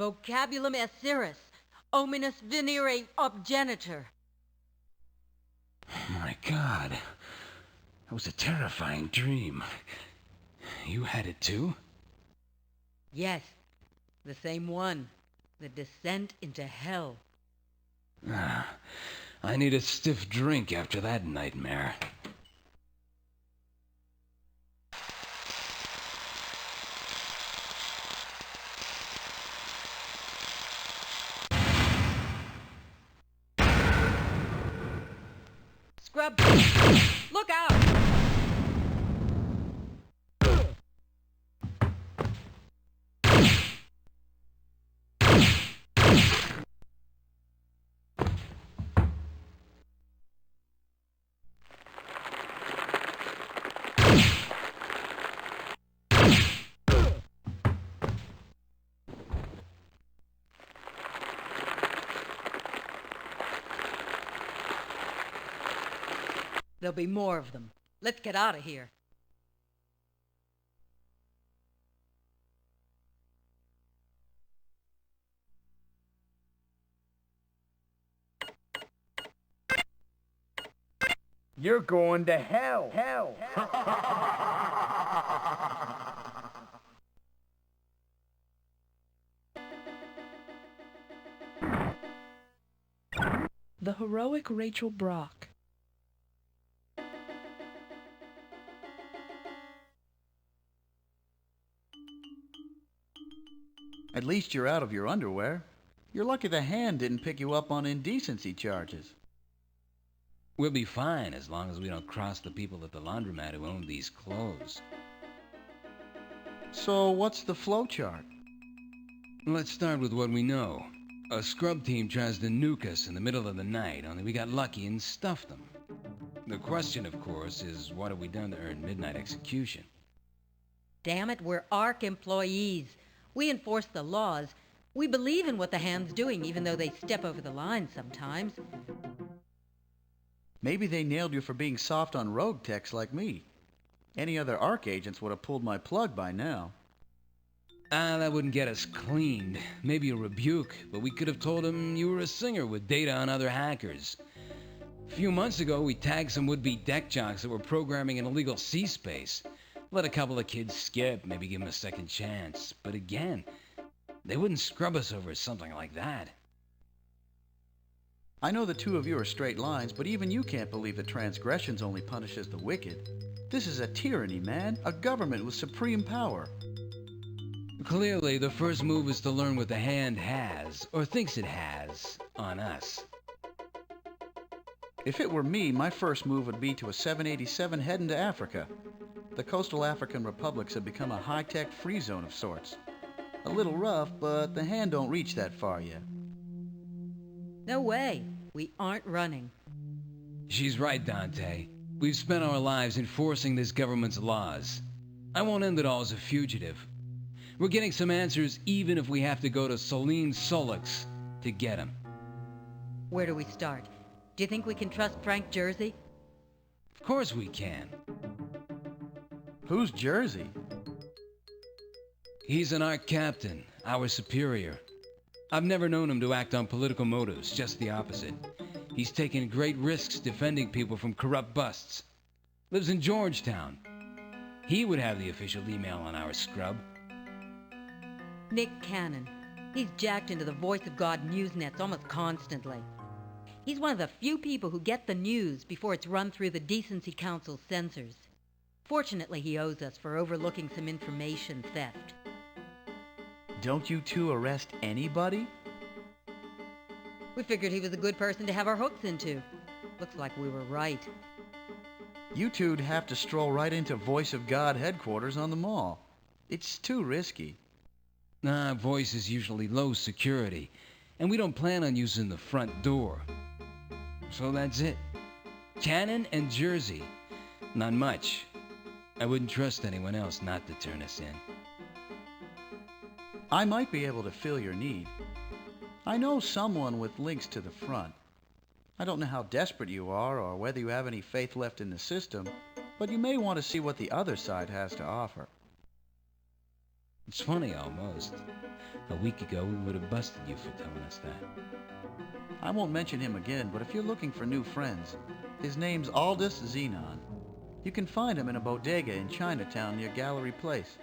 vocabulum esseris, ominous venire obgenitor. My God, that was a terrifying dream. You had it too? Yes, the same one. The descent into hell. I need a stiff drink after that nightmare. Scrub! Look out! There'll be more of them. Let's get out of here. You're going to hell. The heroic Rachel Brock. At least you're out of your underwear. You're lucky the hand didn't pick you up on indecency charges. We'll be fine as long as we don't cross the people at the laundromat who own these clothes. So what's the flowchart? Let's start with what we know. A scrub team tries to nuke us in the middle of the night, only we got lucky and stuffed them. The question, of course, is what have we done to earn midnight execution? Damn it, we're ARC employees. We enforce the laws. We believe in what the hand's doing, even though they step over the line sometimes. Maybe they nailed you for being soft on rogue techs like me. Any other ARC agents would have pulled my plug by now. That wouldn't get us cleaned. Maybe a rebuke, but we could have told them you were a singer with data on other hackers. A few months ago, we tagged some would-be deck jocks that were programming an illegal C-space. Let a couple of kids skip, maybe give them a second chance. But again, they wouldn't scrub us over something like that. I know the two of you are straight lines, but even you can't believe that transgressions only punishes the wicked. This is a tyranny, man. A government with supreme power. Clearly, the first move is to learn what the hand has, or thinks it has, on us. If it were me, my first move would be to a 787 heading to Africa. The coastal African republics have become a high-tech free zone of sorts. A little rough, but the hand don't reach that far yet. No way. We aren't running. She's right, Dante. We've spent our lives enforcing this government's laws. I won't end it all as a fugitive. We're getting some answers even if we have to go to Celine Solix to get them. Where do we start? Do you think we can trust Frank Jersey? Of course we can. Who's Jersey? He's an ARC captain, our superior. I've never known him to act on political motives, just the opposite. He's taken great risks defending people from corrupt busts. Lives in Georgetown. He would have the official email on our scrub. Nick Cannon. He's jacked into the Voice of God newsnets almost constantly. He's one of the few people who get the news before it's run through the Decency Council's censors. Fortunately, he owes us for overlooking some information theft. Don't you two arrest anybody? We figured he was a good person to have our hooks into. Looks like we were right. You two'd have to stroll right into Voice of God headquarters on the mall. It's too risky. Voice is usually low security, and we don't plan on using the front door. So that's it. Cannon and Jersey. Not much. I wouldn't trust anyone else not to turn us in. I might be able to fill your need. I know someone with links to the front. I don't know how desperate you are or whether you have any faith left in the system, but you may want to see what the other side has to offer. It's funny, almost. A week ago, we would have busted you for telling us that. I won't mention him again, but if you're looking for new friends, his name's Aldous Xenon. You can find him in a bodega in Chinatown near Gallery Place.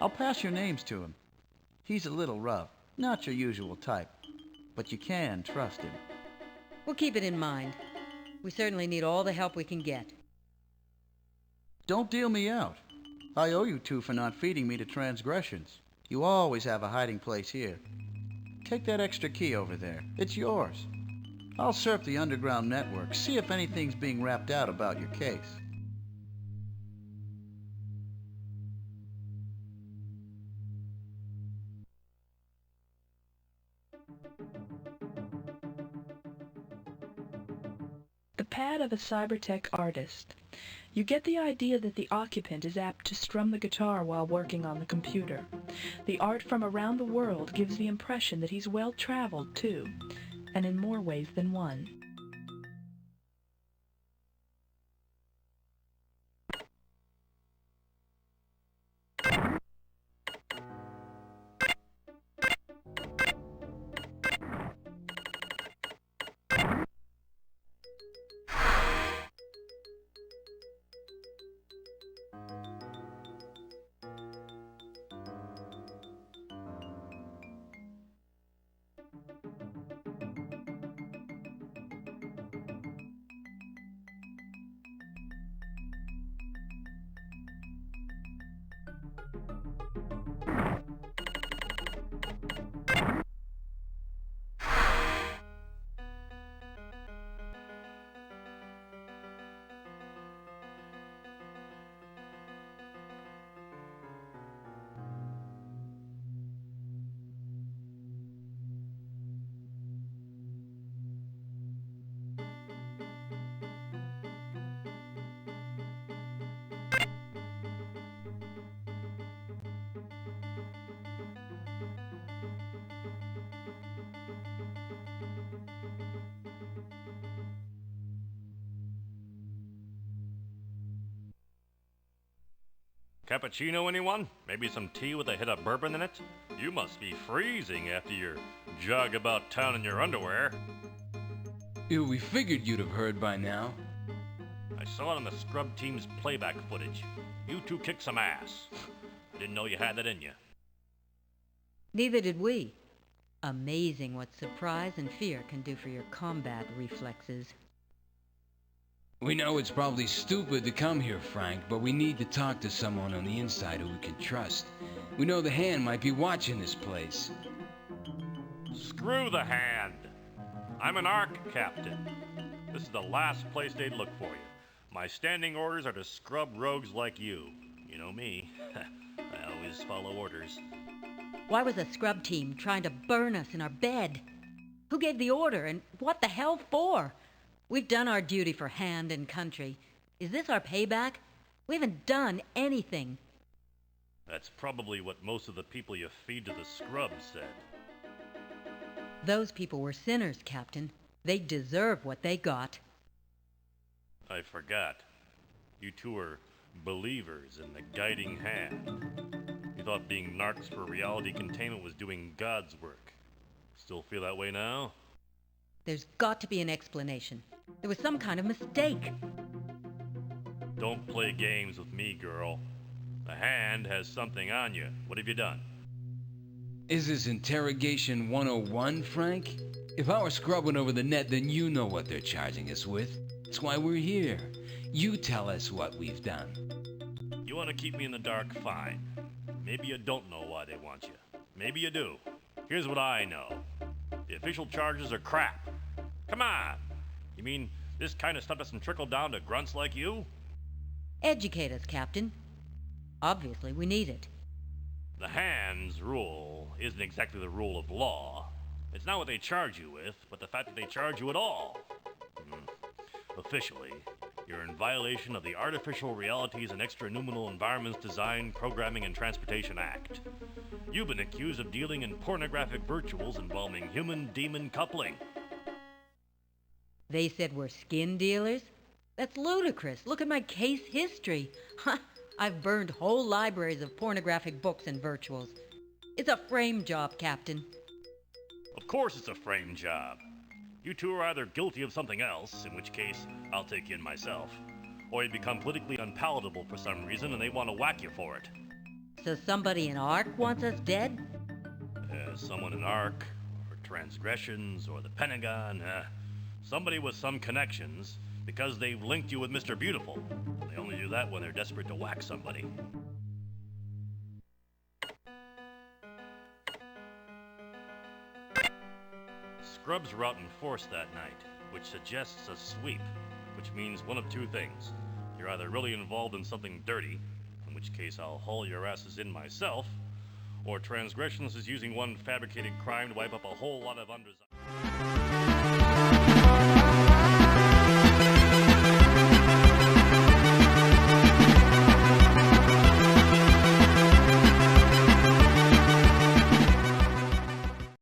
I'll pass your names to him. He's a little rough, not your usual type, but you can trust him. We'll keep it in mind. We certainly need all the help we can get. Don't deal me out. I owe you two for not feeding me to transgressions. You always have a hiding place here. Take that extra key over there. It's yours. I'll surf the underground network, see if anything's being rapped out about your case. The pad of a cybertech artist. You get the idea that the occupant is apt to strum the guitar while working on the computer. The art from around the world gives the impression that he's well-traveled, too, and in more ways than one. Cappuccino, anyone? Maybe some tea with a hit of bourbon in it? You must be freezing after your jog about town in your underwear. Ew, we figured you'd have heard by now. I saw it on the scrub team's playback footage. You two kicked some ass. I didn't know you had that in you. Neither did we. Amazing what surprise and fear can do for your combat reflexes. We know it's probably stupid to come here, Frank, but we need to talk to someone on the inside who we can trust. We know the Hand might be watching this place. Screw the Hand. I'm an ARC captain. This is the last place they'd look for you. My standing orders are to scrub rogues like you. You know me. I always follow orders. Why was a scrub team trying to burn us in our bed? Who gave the order, and what the hell for? We've done our duty for Hand and country. Is this our payback? We haven't done anything. That's probably what most of the people you feed to the scrubs said. Those people were sinners, Captain. They deserve what they got. I forgot. You two are believers in the guiding hand. You thought being narcs for reality containment was doing God's work. Still feel that way now? There's got to be an explanation. There was some kind of mistake. Don't play games with me, girl. The Hand has something on you. What have you done? Is this interrogation 101, Frank? If I were scrubbing over the net, then you know what they're charging us with. That's why we're here. You tell us what we've done. You want to keep me in the dark? Fine. Maybe you don't know why they want you. Maybe you do. Here's what I know. The official charges are crap. Come on. You mean this kind of stuff doesn't trickle down to grunts like you? Educate us, Captain. Obviously, we need it. The Hand's rule isn't exactly the rule of law. It's not what they charge you with, but the fact that they charge you at all. Officially, you're in violation of the Artificial Realities and Extranuminal Environments Design, Programming, and Transportation Act. You've been accused of dealing in pornographic virtuals involving human-demon coupling. They said we're skin dealers? That's ludicrous. Look at my case history. I've burned whole libraries of pornographic books and virtuals. It's a frame job, Captain. Of course it's a frame job. You two are either guilty of something else, in which case I'll take you in myself, or you become politically unpalatable for some reason and they want to whack you for it. So somebody in ARC wants us dead? Someone in ARC, or transgressions, or the Pentagon, somebody with some connections, because they've linked you with Mr. Beautiful. They only do that when they're desperate to whack somebody. Scrubs were out in force that night, which suggests a sweep, which means one of two things. You're either really involved in something dirty, in which case I'll haul your asses in myself, or transgressions is using one fabricated crime to wipe up a whole lot of undesirables.